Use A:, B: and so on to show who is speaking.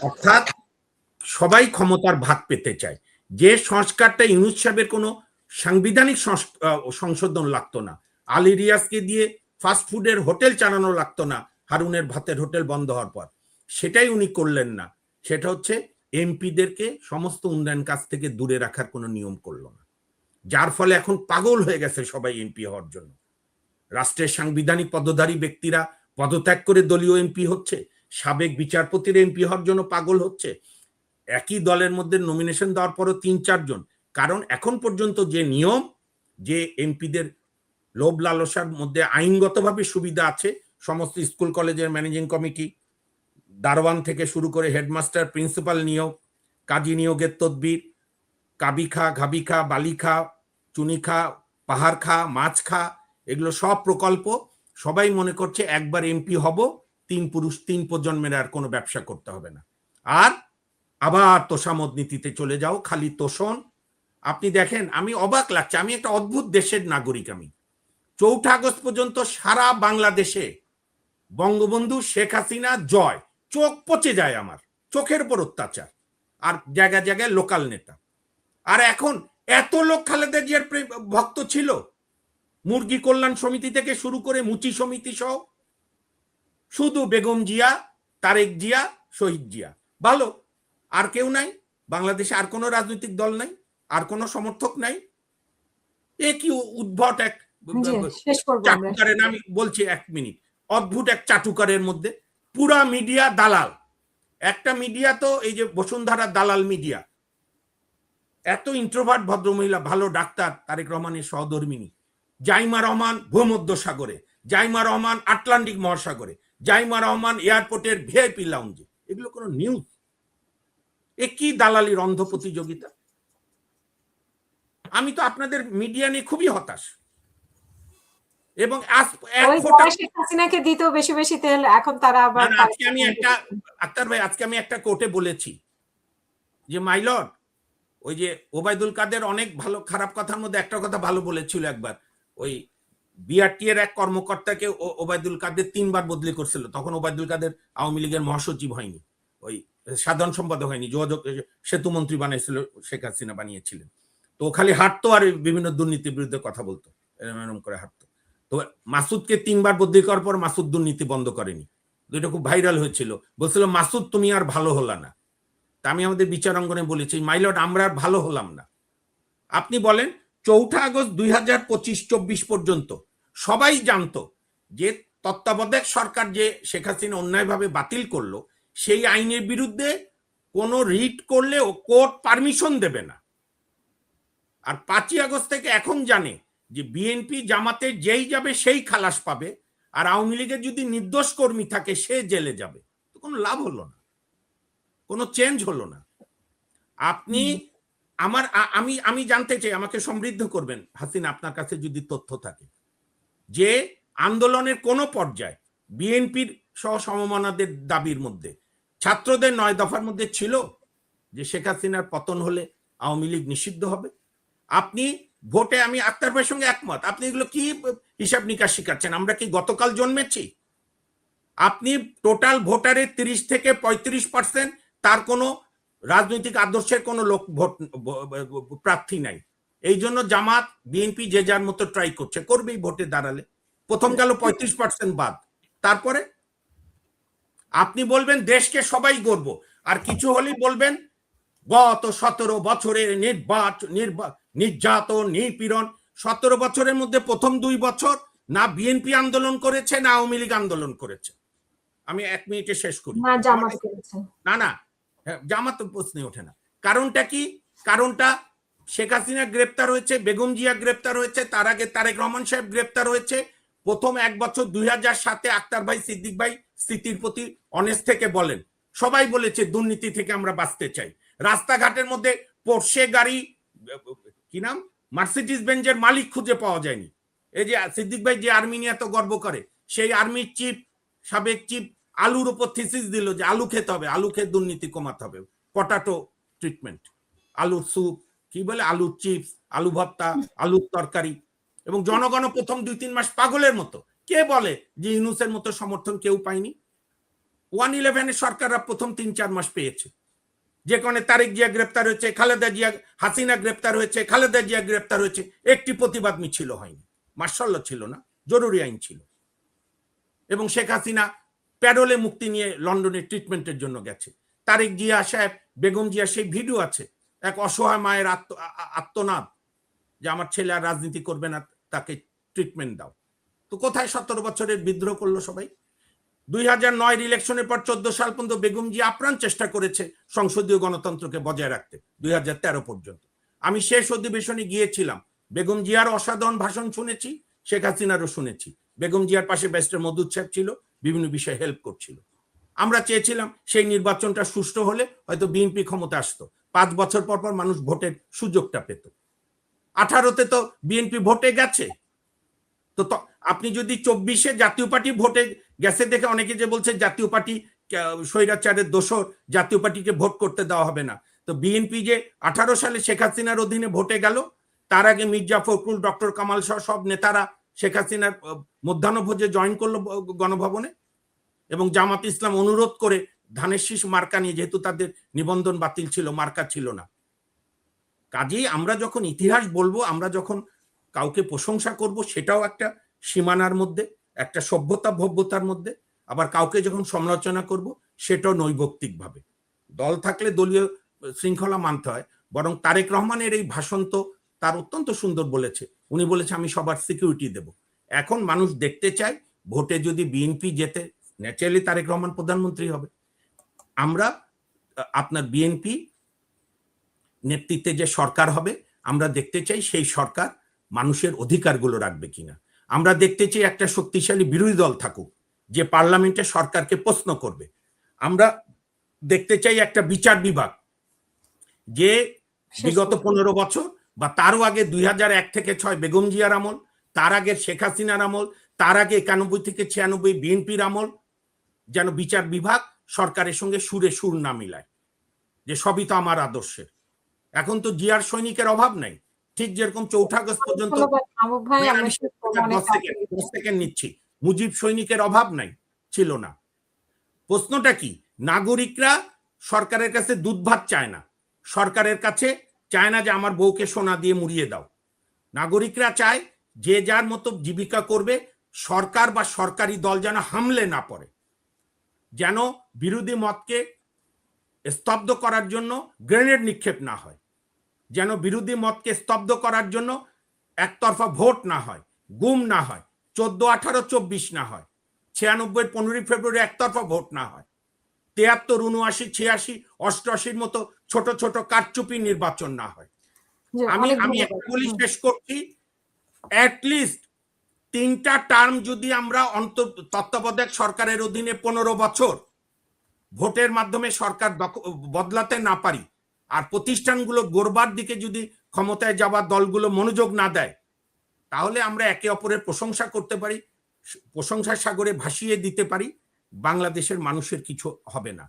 A: অর্থাৎ সবাই ক্ষমতার ভাগ পেতে চায়। যে সংস্কারটা ইউনূস সাহেবের কোনো সাংবিধানিক সংশোধন লাগতো না, আলী রিয়াজকে দিয়ে ফাস্ট ফুডের হোটেল চালানো লাগতো না হারুনের ভাতের হোটেল বন্ধ হওয়ার পর, সেটাই উনি করলেন না। সেটা হচ্ছে এমপিদেরকে সমস্ত উন্নয়ন কাজ থেকে দূরে রাখার কোনো নিয়ম করলো না, যার ফলে এখন পাগল হয়ে গেছে সবাই এমপি হওয়ার জন্য। রাষ্ট্রের সাংবিধানিক পদধারী ব্যক্তিরা পদত্যাগ করে দলীয় এমপি হচ্ছে, সাবেক বিচারপতির এমপি হওয়ার জন্য পাগল হচ্ছে, একই দলের মধ্যে নমিনেশন দেওয়ার পরও ৩-৪ জন। কারণ এখন পর্যন্ত যে নিয়ম, যে এমপিদের লোভ লালসার মধ্যে আইনগতভাবে সুবিধা আছে, সমস্ত স্কুল কলেজের ম্যানেজিং কমিটি, দারোয়ান থেকে শুরু করে হেডমাস্টার, প্রিন্সিপাল নিয়োগ, কাজী নিয়োগের তদবির, কাবি খা, ঘাবি খা, বালি খা, চুনি খা, পাহাড় খা, মাছ খা, এগুলো সব প্রকল্প। সবাই মনে করছে একবার এমপি হব, ৩ পুরুষ ৩ প্রজন্মের আর কোনো ব্যবসা করতে হবে না, আর আবার তোষামদ নীতিতে চলে যাও, খালি তোষণ। আপনি দেখেন, আমি অবাক লাগছে, আমি একটা অদ্ভুত দেশের নাগরিক। আমি ৪ঠা আগস্ট পর্যন্ত সারা বাংলাদেশে বঙ্গবন্ধু শেখ হাসিনা জয়, চোখ পচে যায় আমার, চোখের উপর অত্যাচার, আর জায়গায় জায়গায় লোকাল নেতা। আর এখন এত লোক খালেদা জিয়ার ভক্ত ছিল, মুরগি কল্যাণ সমিতি থেকে শুরু করে মুচি সমিতি সহ, শুধু বেগম জিয়া, তারেক জিয়া, শহীদ জিয়া, ভালো। আর কেউ নাই বাংলাদেশে, আর কোনো রাজনৈতিক দল নাই, আর কোনো সমর্থক নাই। এ কি উদ্ভট এক চাটুকারের, আমি বলছি 1 মিনিট, অদ্ভুত এক চাটুকারের মধ্যে পুরা মিডিয়া দালাল। একটা মিডিয়া তো এই যে বসুন্ধরা দালাল মিডিয়া, এত ইন্ট্রোভার্ট ভদ্রমহিলা, ভালো ডাক্তার তারেক রহমানের সহধর্মিনী, জাইমা রহমান ভূমধ্য সাগরে, জাইমা রহমান আটলান্টিক মহাসাগরে, জাইমা রহমান এয়ারপোর্টের ভিআইপি লাউঞ্জে, এগুলো কোনো নিউজ? এ কি দালালির অন্ধ প্রতিযোগিতা? আমি তো আপনাদের মিডিয়া নিয়ে খুবই হতাশ। এবং
B: হাসিনাকে দিত বেশি বেশি তেল, এখন তারা আবার,
A: আজকে আমি একটা, আক্তার ভাই, আজকে আমি একটা কোর্টে বলেছি যে মাইলর্ড, ওই যে ওবায়দুল কাদের অনেক ভালো খারাপ কথার মধ্যে একটা কথা ভালো বলেছিল একবার, ওই বিআরটি এর এক কর্মকর্তাকে ওবায়দুল কাদের 3 বার বদলি করছিল, তখন ওবায়দুল কাদের আওয়ামী লীগের মহাসচিব হয়নি, ওই সাধারণ সম্পাদক হয়নি, যোগাযোগ সেতু মন্ত্রী বানিয়েছিল শেখ হাসিনা, বানিয়েছিলেন। তো খালি হাঁটতো আর বিভিন্ন দুর্নীতির বিরুদ্ধে কথা বলতো, এরকম করে হাঁটতো। তো মাসুদকে 3 বার বদলি করার পর মাসুদ দুর্নীতি বন্ধ করেনি, এটা খুব ভাইরাল হয়েছিল, বলছিল মাসুদ তুমি আর ভালো হলা না। তা আমি আমাদের বিচার অঙ্গনে বলেছি, মাইলর্ড আমরা আর ভালো হলাম না। আপনি বলেন ৪ঠা আগস্ট ২০২৫-২৪ পর্যন্ত সবাই জানতো যে তত্ত্বাবধায়ক সরকার যে শেখ হাসিনা অন্যায়ভাবে বাতিল করলো, সেই আইনের বিরুদ্ধে কোনো রিট করলে ও কোর্ট পারমিশন দেবে না। আর 5ই আগস্ট থেকে এখন জানে যে বিএনপি জামাতে যেই যাবে সেই খালাস পাবে, আর আওয়ামী লীগের যদি নির্দোষ কর্মী থাকে সে জেলে যাবে। তো কোনো লাভ হলো না, কোনো চেঞ্জ হলো না। আপনি আমি জানতে চাই, আমাকে সমৃদ্ধ করবেন হাসিনা, আপনার কাছে যদি তথ্য থাকে যে আন্দোলনের কোন পর্যায়ে বিএনপির সহ সমমনাদের দাবির মধ্যে ছাত্রদের 9 দফার মধ্যে ছিল যে শেখ হাসিনার পতন হলে আওয়ামী লীগ নিষিদ্ধ হবে? আপনি ভোটে, আমি আক্তার ভাইয়ের সঙ্গে একমত, আপনি এগুলো কি হিসাব নিকাশ শিখাচ্ছেন? আমরা কি গতকাল জন্মেছি? আপনি টোটাল ভোটারের 30 থেকে 35% তার কোনো রাজনৈতিক আদর্শের কোনো লোক ভোট প্রার্থী নাই। এই জন্য জামাত বিএনপি যে যার মতো ট্রাই করছে, করবেই ভোটে দাঁড়ালে। প্রথম গেল 35% বাদ, তারপরে আপনি বলবেন দেশকে সবাই গড়ব, আর কিছু হলেই বলবেন গত 17 বছরের নির্যাতন নিপীড়ন। 17 বছরের মধ্যে প্রথম 2 বছর না বিএনপি আন্দোলন করেছে না আওয়ামী লীগ আন্দোলন করেছে। আমি 1 মিনিটে শেষ করি। না না, জামাত তো প্রশ্নে ওঠে না। কারণটা কি? কারণটা শেখ হাসিনা গ্রেপ্তার হয়েছে, বেগম জিয়া গ্রেপ্তার হয়েছে, তার আগে তারেক রহমান সাহেব গ্রেপ্তার হয়েছে। প্রথম 1 বছর 2007-এ আক্তার ভাই, সিদ্দিক ভাই স্থিতির প্রতি অনেস্ট থেকে বলেন, সবাই বলেছে দুর্নীতি থেকে আমরা বাঁচতে চাই। রাস্তাঘাটের মধ্যে পোর্শে গাড়ি, কি নাম, মার্সিডিজ বেঞ্জের মালিক খুঁজে পাওয়া যায়নি। এই যে সিদ্দিক ভাই যে আর্মি নিয়ে এত গর্ব করে, সেই আর্মির চিফ, সাবেক চিফ আলুর উপর থিসিস দিল যে আলু খেতে হবে, আলু খেয়ে দুর্নীতি কমাতে হবে, পটাটো ট্রিটমেন্ট, আলুর স্যুপ, কি বলে, আলুর চিপস, আলু ভর্তা, আলুর তরকারি। এবং জনগণ প্রথম 2-3 মাস পাগলের মতো, কে বলে যে ইউনূসের মতো সমর্থন কেউ পায়নি? 1/11 সরকাররা প্রথম 3-4 মাস পেয়েছে, যে কারণে তারেক জিয়া গ্রেপ্তার হয়েছে, খালেদা জিয়া, হাসিনা গ্রেপ্তার হয়েছে, খালেদা জিয়া গ্রেপ্তার হয়েছে, একটি প্রতিবাদ মিছিল হয়নি, মার্শাল্লাহ ছিল না, জরুরি আইন ছিল। এবং শেখ হাসিনা প্যারোলে মুক্তি নিয়ে লন্ডনে ট্রিটমেন্টের জন্য গেছে। তারেক জিয়া সাহেব, বেগম জিয়া, সেই ভিডিও আছে, এক অসহায় মায়ের আত্মনাদ যে আমার ছেলে আর রাজনীতি করবে না, তাকে ট্রিটমেন্ট দাও। তো কোথায় 17 বছরের বিদ্রোহ করলো সবাই? 2009 ইলেকশনের পর 14 সাল পর্যন্ত বেগম জিয়া আপ্রাণ চেষ্টা করেছে সংসদীয় গণতন্ত্রকে বজায় রাখতে, 2013 পর্যন্ত। আমি শেষ অধিবেশনে গিয়েছিলাম, বেগম জিয়ার অসাধারণ ভাষণ শুনেছি, শেখ হাসিনারও শুনেছি। বেগম জিয়ার পাশে ব্যারিস্টার মওদুদ সাহেব ছিল, বিভিন্ন বিষয়ে হেল্প করছিল। আমরা চেয়েছিলাম সেই নির্বাচনটা সুষ্ঠু হলে হয়তো বিএনপি ক্ষমতা আসতো, 5 বছর পর পর মানুষ ভোটের সুযোগটা পেত। 18তে তো বিএনপি ভোটে গেছে, তো আপনি যদি 24-এ জাতীয় পার্টি ভোটে গেছে দেখে অনেকে যে বলছে জাতীয় পার্টি স্বৈরাচারের দোষর, জাতীয় পার্টিকে ভোট করতে দেওয়া হবে না, তো বিএনপি যে 18 সালে শেখ হাসিনার অধীনে ভোটে গেল, তার আগে মির্জা ফখরুল, ডক্টর কামাল সহ সব নেতারা শেখ হাসিনার মধ্যাহ্নভোজে জয়েন করলো গণভবনে, এবং জামাত ইসলাম অনুরোধ করে ধানের শীষ মার্কা নিয়ে, যেহেতু তাদের নিবন্ধন বাতিল ছিল, মার্কা ছিল না। কাজেই আমরা যখন ইতিহাস বলবো, আমরা যখন কাউকে প্রশংসা করব, সেটাও একটা সীমানার মধ্যে, একটা সভ্যতা ভব্যতার মধ্যে। আবার কাউকে যখন সমালোচনা করব, সেটাও নৈবক্তিকভাবে। দল থাকলে দলীয় শৃঙ্খলা মানতে হয়। বরং তারেক রহমানের এই ভাষণ তো তার অত্যন্ত সুন্দর বলেছে, উনি বলেছে আমি সবার সিকিউরিটি দেব। এখন মানুষ দেখতে চায় ভোটে যদি বিএনপি জেতে, ন্যাচারালি তারেক রহমান প্রধানমন্ত্রী হবে। আমরা আপনার বিএনপি নেতৃত্বে যে সরকার হবে, আমরা দেখতে চাই সেই সরকার মানুষের অধিকারগুলো রাখবে কিনা। আমরা দেখতে চাই একটা শক্তিশালী বিরোধী দল থাকুক, যে পার্লামেন্টে সরকারকে প্রশ্ন করবে। আমরা দেখতে চাই একটা বিচার বিভাগ, যে বিগত 15 বছর বা তারও আগে 2001 থেকে 6 বেগম জিয়ার আমল, তার আগে শেখ হাসিনার আমল, তার আগে 91 থেকে 96 বিএনপির আমল, যেন বিচার বিভাগ সরকারের সঙ্গে সুরে সুর না মিলায়, যে সবই তো আমার আদর্শের। এখন তো জিয়ার সৈনিকের অভাব নাই, ঠিক যেরকম 4 আগস্ট পর্যন্ত, 10 সেকেন্ড নিচ্ছি, মুজিব সৈনিকের অভাব নাই, ছিল না। প্রশ্নটা কি? নাগরিকরা সরকারের কাছে দুধ ভাত চায় না, সরকারের কাছে চায় না যে আমার বউকে সোনা দিয়ে মুড়িয়ে দাও। নাগরিকরা চায় যে যার মতো জীবিকা করবে, সরকার বা সরকারি দল যেন হামলে না পড়ে, যেন বিরোধী মতকে স্তব্ধ করার জন্য গ্রেনেড নিক্ষেপ না হয়, যেন বিরোধী মতকে স্তব্ধ করার জন্য একতরফা ভোট না হয়, গুম না হয়, 14, 18, 24 না হয়, 96 15 ফেব্রুয়ারি একতরফা ভোট না হয়, 73, 79, 86, 88 মতো ছোট ছোট কারচুপি নির্বাচন না হয়। আমি একটা বলি, শেষ করছি, অ্যাটলিস্ট 3টা টার্ম যদি আমরা তত্ত্বাবধায়ক সরকারের অধীনে 15 বছর ভোটের মাধ্যমে সরকার বদলাতে না পারি, আর প্রতিষ্ঠানগুলো গড়বার দিকে যদি ক্ষমতায় যাওয়ার দলগুলো মনোযোগ না দেয়, তাহলে আমরা একে অপরের প্রশংসা করতে পারি, প্রশংসার সাগরে ভাসিয়ে দিতে পারি, বাংলাদেশের মানুষের কিছু হবে না।